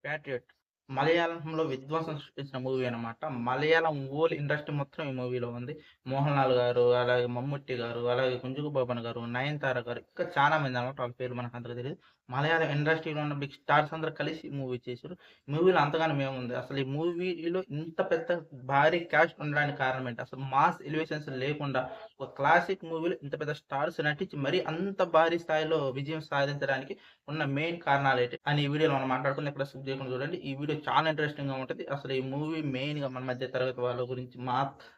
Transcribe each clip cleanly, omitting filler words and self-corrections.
'Patriot' మలయాళంలో విధ్వంసం సృష్టించిన మూవీ అనమాట. మలయాళం హోల్ ఇండస్ట్రీ మొత్తం ఈ మూవీలో ఉంది. 'మోహన్ లాల్' గారు, అలాగే 'మమ్ముట్టి' గారు, అలాగే 'కుంజుకు బోబన్' గారు, 'నయనతార' గారు ఇంకా చాలా మంది అనమాట. వాళ్ళ పేర్లు మనకు అంతగా తెలీదు. మలయాళం ఇండస్ట్రీలో ఉన్న బిగ్ స్టార్స్ అందరూ కలిసి ఈ మూవీ చేశారు. మూవీలో అంతగానం ఏముంది, అసలు ఈ మూవీలో ఇంత పెద్ద భారీ క్యాస్ట్ ఉండడానికి కారణం ఏంటి? అసలు మాస్ ఎలివేషన్స్ లేకుండా ఒక క్లాసిక్ మూవీలో ఇంత పెద్ద స్టార్స్ నటించి మరీ అంత భారీ స్థాయిలో విజయం సాధించడానికి ఉన్న మెయిన్ కారణాలేంటి అని ఈ వీడియోలో మనం మాట్లాడుకుందాం. ఎక్కడ స్కిప్ చేయకుండా చూడండి. ఈ వీడియో చాలా ఇంట్రెస్టింగ్‌గా ఉంటది. అసలు ఈ మూవీ మెయిన్‌గా మన మధ్య తరగతి వాళ్ళ గురించి మాత్రం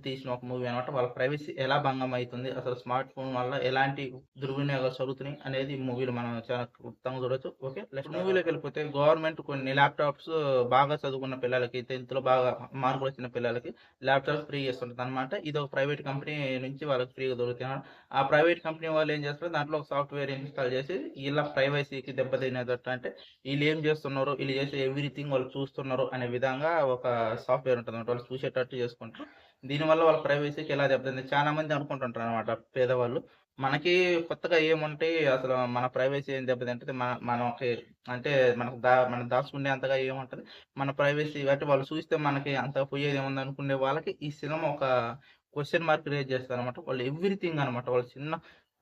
తీసిన ఒక మూవీ అనమాట. వాళ్ళ ప్రైవసీ ఎలా భంగం అయితుంది, అసలు స్మార్ట్ ఫోన్ వల్ల ఎలాంటి దుర్వినియోగాలు జరుగుతున్నాయి అనేది ఈ మూవీలో మనం చాలా క్లుప్తంగా చూడొచ్చు. ఓకే, నెక్స్ట్ మూవీలోకి వెళ్ళిపోతే గవర్నమెంట్ కొన్ని ల్యాప్టాప్స్ బాగా చదువుకున్న పిల్లలకి, 10థ్‌లో బాగా మార్కులు వచ్చిన పిల్లలకి ల్యాప్టాప్స్ ఫ్రీ చేస్తుంటదనమాట. ఇది ఒక ప్రైవేట్ కంపెనీ నుంచి వాళ్ళకి ఫ్రీగా దొరుకుతాయి. ఆ ప్రైవేట్ కంపెనీ వాళ్ళు ఏం చేస్తారు, దాంట్లో ఒక సాఫ్ట్‌వేర్ ఇన్‌స్టాల్ చేసి వీళ్ళ ప్రైవసీకి దెబ్బతినేటట్టు, అంటే వీళ్ళు ఏం చేస్తున్నారు, వీళ్ళు చేసే ఎవ్రీథింగ్ వాళ్ళు చూస్తున్నారు అనే విధంగా ఒక సాఫ్ట్‌వేర్ ఉంటదన్నమాట. వాళ్ళు చూసేటట్టు చేసుకుంటారు. దీనివల్ల వాళ్ళ ప్రైవసీకి ఎలా దెబ్బతింది, చాలా మంది అనుకుంటుంటారనమాట పేదవాళ్ళు. మనకి కొత్తగా ఏముంటాయి, అసలు మన ప్రైవసీ ఏం దెబ్బతింటది, మనకి అంటే మనం దాచుకునే అంతగా ఏముంటది, మన ప్రైవసీ అంటే వాళ్ళు చూస్తే మనకి అంతగా పోయేదేముంది అనుకునే వాళ్ళకి ఈ సినిమా ఒక క్వెషన్ మార్క్ రేజ్ చేస్తదనమాట. వాళ్ళు ఎవ్రీథింగ్ అనమాట. వాళ్ళు చిన్న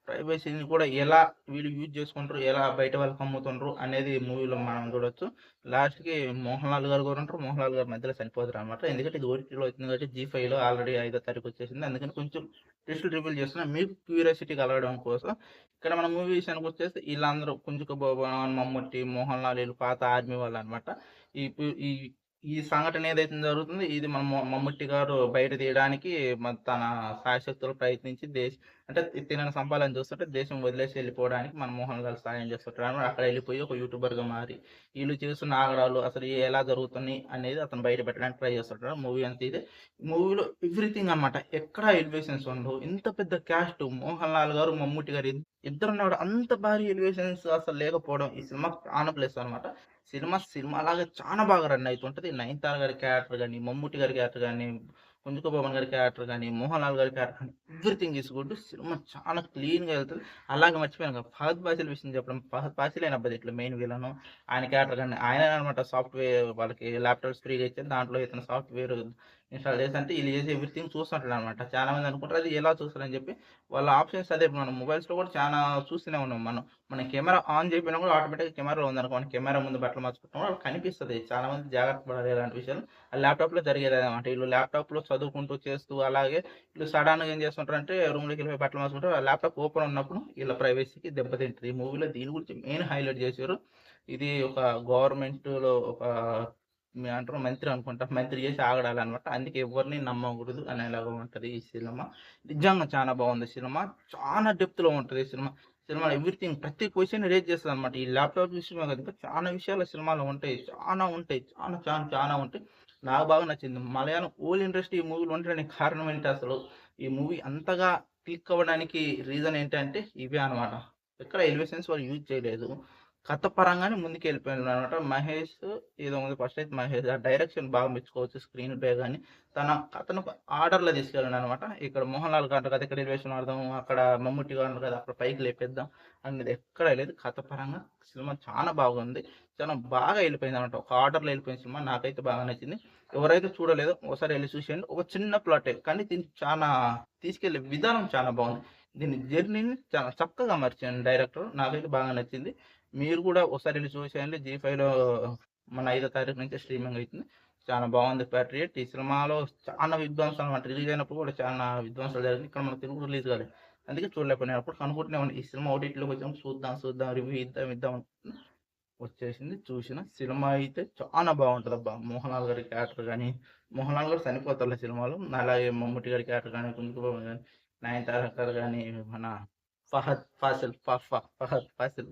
ప్రైవసీని కూడా ఎలా వీళ్ళు యూజ్ చేసుకుంటారు, ఎలా బయట వాళ్ళకి అమ్ముతుండ్రు అనేది మూవీలో మనం చూడొచ్చు. లాస్ట్‌కి 'మోహన్ లాల్' గారు కూడా ఉంటారు. 'మోహన్ లాల్' గారు మధ్యలో చనిపోతారనమాట. ఎందుకంటే ఇది ఓటీటీలో వచ్చింది కాబట్టి, జీ5లో ఆల్రెడీ 5వ తారీఖు వచ్చేసింది. అందుకని కొంచెం ట్విస్టులు రివీల్ చేస్తున్నా. మీకు క్యూరియాసిటీ కలగడం కోసం. ఇక్కడ మన మూవీ విషయానికి వచ్చేస్తే వీళ్ళందరూ 'కుంజుకు బోబన్', 'మమ్ముట్టి', 'మోహన్ లాల్' వీళ్ళు పాత ఆర్మీ వాళ్ళనమాట. ఈ పు ఈ ఈ సంఘటన ఏదైతే జరుగుతుందో ఇది మన మమ్ముట్టి గారు బయట తీయడానికి తన శాయశక్తులా ప్రయత్నించి అంటే తినని సంపాలని చూస్తుంటే దేశం వదిలేసి వెళ్ళిపోవడానికి మన మోహన్ లాల్ సాయం చేస్తుంటాడు. అక్కడ వెళ్ళిపోయి ఒక యూట్యూబర్‌గా మారి వీళ్ళు చేస్తున్న ఆగడాలు అసలు ఎలా జరుగుతున్నాయి అనేది అతను బయట పెట్టడానికి ట్రై చేస్తుంటాడు. మూవీ అంతా ఇదే. మూవీలో ఎవ్రీథింగ్ అనమాట. ఎక్కడ ఎలివేషన్స్ ఉండవు. ఇంత పెద్ద క్యాస్ట్ 'మోహన్ లాల్' గారు, 'మమ్ముట్టి' గారు ఇద్దరున్నా కూడా అంత భారీ ఎలివేషన్స్ అసలు లేకపోవడం ఈ సినిమాకి ప్రాణ ప్లస్ అనమాట. సినిమాలాగా చాలా బాగా రన్ అయితుంటది. 'నయనతార' గారి క్యారెక్టర్ గాని, 'మమ్ముట్టి' గారి క్యారెక్టర్ గాని, 'కుంజుకు బోబన్' గారి క్యారెక్టర్ గాని, 'మోహన్ లాల్' గారి క్యారెక్టర్ గాని ఎవ్రీథింగ్ ఈస్ గుడ్. సినిమా చాలా క్లీన్‌గా ఎళ్తది. అలాగే మర్చిపోయాను, ఫహద్ ఫాసిల్ విషయం చెప్పడం. ఫహద్ ఫాసిలేనబ్బా దీంట్లో మెయిన్ విలను. ఆయన క్యారెక్టర్ గాని ఆయనే అనమాట. సాఫ్ట్‌వేర్ వాళ్ళకి ల్యాప్‌టాప్స్ ఫ్రీగా ఇచ్చేది. దాంట్లో ఇతను సాఫ్ట్‌వేర్ ఇన్‌స్టాల్ చేసి, అంటే ఈళ్ళు చేసే ఎవ్రీథింగ్ చూస్తుంటాడనమాట. చాలా మంది అనుకుంటారు అది ఎలా చూస్తారని చెప్పి. వాళ్ళ ఆప్షన్స్ అదే. మనం మొబైల్స్‌లో కూడా చాలా చూస్తూనే ఉన్నాం మనం. మనం కెమెరా ఆన్ చేయకపోయినా కూడా ఆటోమేటిక్‌గా కెమెరాలో ఉందనుకో, మన కెమెరా ముందు బట్టలు మార్చుకుంటాం అది కనిపిస్తది. చాలా మంది జాగ్రత్త పడాలి ఇలాంటి విషయాలు. ల్యాప్‌టాప్‌లో జరిగేదనమాట. వీళ్ళు ల్యాప్‌టాప్‌లో చదువుకుంటూ చేస్తూ అలాగే వీళ్ళు సడెన్‌గా ఏం చేస్తుంటారంటే రూమ్‌లోకెళ్ళిపోయి బట్టలు మార్చుకుంటారు. ఆ ల్యాప్‌టాప్ ఓపెన్ ఉన్నప్పుడు వీళ్ళ ప్రైవసీకి దెబ్బతింటది. ఈ మూవీలో దీని గురించి మెయిన్ హైలైట్ చేశారు. ఇది ఒక గవర్నమెంట్‌లో ఒక ఏమంటారు మంత్రి అనుకుంటా. మంత్రి చేసే ఆగడాలనమాట. అందుకే ఎవరిని నమ్మకూడదు అనేలాగా ఉంటది ఈ సినిమా. నిజంగా చాలా బాగుంది సినిమా. చాలా డెప్త్‌లో ఉంటది సినిమా. సినిమాలో ఎవ్రీథింగ్ ప్రతి క్వెషన్ రైజ్ చేస్తదనమాట. ఈ ల్యాప్‌టాప్ విషయమే కాదు, ఇంకా చాలా విషయాలు సినిమాలో ఉంటాయి. చానా ఉంటాయి. చానా ఉంటాయి. నాకు బాగా నచ్చింది. మలయాళం హోల్ ఇండస్ట్రీ ఈ మూవీలో ఉండడానికి కారణం ఏంటి అసలు? ఈ మూవీ అంతగా క్లిక్ అవ్వడానికి రీజన్ ఏంటంటే ఇవే అనమాట. ఎక్కడ ఎలివేషన్స్ వాళ్ళు యూజ్ చేయలేదు. కథ పరంగానే ముందుకెళ్ళిపోయాడనమాట. మహేష్ ఏదో ఉంది, ఫస్ట్ అయితే మహేష్ ఆ డైరెక్షన్ బాగా మెచ్చుకోవచ్చు. స్క్రీన్ ప్లే గాని, తన కథను ఒక ఆర్డర్‌లో తీసుకెళ్ళాడనమాట. ఇక్కడ 'మోహన్ లాల్' గారు కదా ఇక్కడ ఎలివేషన్ వాడదాం, అక్కడ 'మమ్ముట్టి' గారు కదా అక్కడ పైకి లేపేద్దాం అనేది ఎక్కడ లేదు. కథ పరంగా సినిమా చాలా బాగుంది. చాలా బాగా ఎళ్ళిపోయిందనమాట. ఒక ఆర్డర్‌లో ఎళ్ళిపోయిన సినిమా. నాకైతే బాగా నచ్చింది. ఎవరైతే చూడలేదో ఒకసారి ఎళ్లి చూసేయండి. ఒక చిన్న ప్లాటే కానీ దీన్ని చానా తీసుకెళ్ళే విధానం చాలా బాగుంది. దీని జర్నీని చాలా చక్కగా మలిచాడు డైరెక్టర్. నాకైతే బాగా నచ్చింది. మీరు కూడా ఒకసారి ఎళ్లి చూసేయండి. జీ5లో మన 5వ తారీఖు నుంచి స్ట్రీమింగ్ అయితుంది. చాలా బాగుంది 'ప్యాట్రియాట్'. ఈ సినిమాలో చాలా విధ్వంసాలు అనమాట. రిలీజ్ అయినప్పుడు కూడా చాలా విధ్వంసాలు జరిగినాయి. ఇక్కడ మన తెలుగు రిలీజ్ కాలేదు. అందుకే చూడలేకపోయాను. అప్పుడు అనుకుంటూనే ఉన్నా ఈ సినిమా ఓటీటీలోకి వచ్చినప్పుడు చూద్దాం రివ్యూ ఇద్దాం అనుకున్నా. వచ్చేసింది. చూసిన. సినిమా అయితే చానా బాగుంటదబ్బా! 'మోహన్ లాల్' గారి క్యారెక్టర్ గాని, 'మోహన్ లాల్' గారు చనిపోతారులే సినిమాలో. అలాగే 'మమ్ముట్టి' గారి క్యారెక్టర్ గాని, 'కుంకుమ భరణి' గాని, 'నయనతార' గారు గాని, మన ఫహద్ ఫాసిల్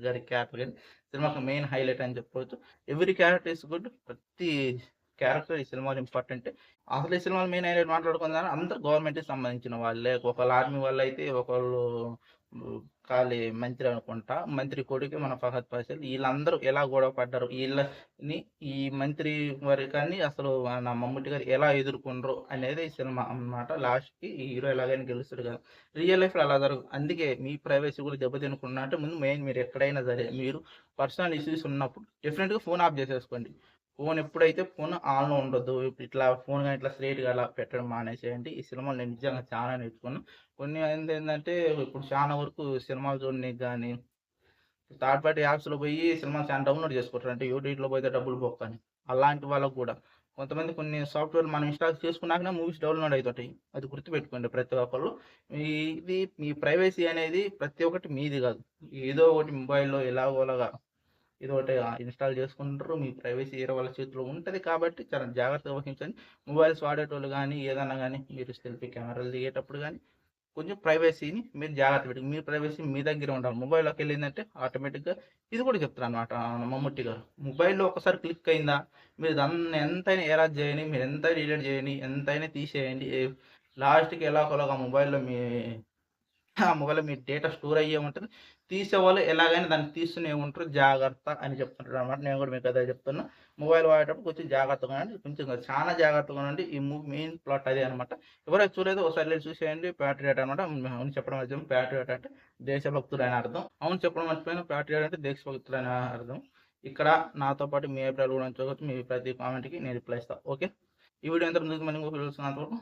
గారి క్యారెక్టర్ గాని సినిమాకి మెయిన్ హైలైట్ అని చెప్పుకోవచ్చు. Every character is good. ప్రతి క్యారెక్టర్ ఈ సినిమాలో ఇంపార్టెంటే. అసలు ఈ సినిమాలో మెయిన్ హైలైట్ మాట్లాడుకుందాం అందరూ గవర్నమెంట్‌కి సంబంధించిన వాళ్ళే. ఒకళ్ళు ఆర్మీ వాళ్ళైతే, ఒకళ్ళు ఖాళీ మంత్రి అనుకుంటా. మంత్రి కొడుకే మన ఫహద్ ఫాసిల్. వీళ్ళందరూ ఎలా గొడవ పడ్డారు, వీళ్ళని ఈ మంత్రి వర్గాన్ని అసలు మన మమ్ముట్టి గారు ఎలా ఎదుర్కొండ్రు అనేది ఈ సినిమా అన్నమాట. లాస్ట్‌కి ఈ హీరో ఎలాగైనా గెలుస్తాడు కదా! రియల్ లైఫ్‌లో అలా జరగదు. అందుకే మీ ప్రైవసీ కూడా దెబ్బతినకుండా అంటే ముందు మెయిన్ మీరు ఎక్కడైనా సరే మీరు పర్సనల్ ఇష్యూస్ ఉన్నప్పుడు డెఫినిట్‌గా ఫోన్ ఆఫ్ చేసేసుకోండి. ఫోన్ ఎప్పుడైతే ఫోన్ ఆన్‌లో ఉండొద్దు. ఇట్లా ఫోన్ గాని ఇట్లా స్ట్రెయిట్‌గా అలా పెట్టడం మానేసేయండి. ఈ సినిమాలో నేను నిజంగా చాలా నేర్చుకున్నాను. కొన్ని ఏంటంటే ఇప్పుడు చాలా వరకు సినిమాలు చూడనీకి గాని, థర్డ్ పార్టీ యాప్స్‌లో పోయి సినిమాలు చాలా డౌన్‌లోడ్ చేసుకుంటారు. అంటే యూట్యూబ్‌లో పోతే డబ్బులు బొక్కని. అలాంటి వాళ్ళకి కూడా కొంతమంది కొన్ని సాఫ్ట్‌వేర్‌లు మనం ఇన్‌స్టాల్ చేసుకున్నాకనే మూవీస్ డౌన్‌లోడ్ అయితుంటాయి. అది గుర్తుపెట్టుకోండి ప్రతి ఒక్కళ్ళు. ఇది మీ ప్రైవసీ అనేది ప్రతి ఒక్కటి మీది కాదు. ఏదో ఒకటి మొబైల్‌లో ఎలాగోలాగా ఏదో ఒకటి ఇన్‌స్టాల్ చేసుకుంటారు. మీ ప్రైవసీ వేరే వాళ్ళ చేతిలో ఉంటది కాబట్టి చాలా జాగ్రత్తగా వహించండి. మొబైల్స్ వాడేటోళ్ళు గానీ, ఏదన్నా గానీ మీరు సెల్ఫీ కెమెరాలు దిగేటప్పుడు గానీ కొంచెం ప్రైవసీని మీరు జాగ్రత్త పెట్టుకోండి. మీ ప్రైవసీ మీ దగ్గరే ఉండాలి. మొబైల్‌లోకెళ్ళిందంటే ఆటోమేటిక్‌గా ఇది కూడా చెప్తారనమాట మమ్ముట్టి గారు. మొబైల్‌లో ఒకసారి క్లిక్ అయిందా మీరు దాన్ని ఎంతైనా ఎరేజ్ చేయని, మీరు ఎంతైనా డిలీట్ చేయని, ఎంతైనా తీసేయండి. లాస్ట్‌కి ఎలాగోలాగా ఆ మొబైల్‌లో మీ డేటా స్టోర్ అయ్యే ఉంటది. తీసేవాళ్ళు ఎలాగైనా దాన్ని తీస్తూనే ఉంటారు. జాగ్రత్త అని చెప్తుంటారనమాట. నేను కూడా మీకు అదే చెప్తున్నా. మొబైల్ వాడేటప్పుడు కొంచెం జాగ్రత్తగా ఉండండి. కొంచెం కాదు చాలా జాగ్రత్తగా ఉండండి. ఈ మూవీ మెయిన్ ప్లాట్ అదే అనమాట. ఎవరైతే చూడలేదో ఒకసారి వెళ్లి చూసేయండి. ప్యాట్రియాట్ అనమాట. అవును చెప్పడం మర్చిపోయాను. ప్యాట్రియాట్ అంటే దేశభక్తుడు అని అర్థం. అవును చెప్పడం మర్చిపోయాను. ప్యాట్రియాట్ అంటే దేశభక్తుడు అని అర్థం. ఇక్కడ నాతో పాటు మీ అభిప్రాయాలు కూడా ఉంచుకోవచ్చు. మీ ప్రతి కామెంట్‌కి నేను రిప్లై ఇస్తా. ఓకే. ఈ వీడియో ఎంత ముందుకు మళ్ళీ ఇంకొక వీడియోలో కలుసుకుందాం. అంతవరకు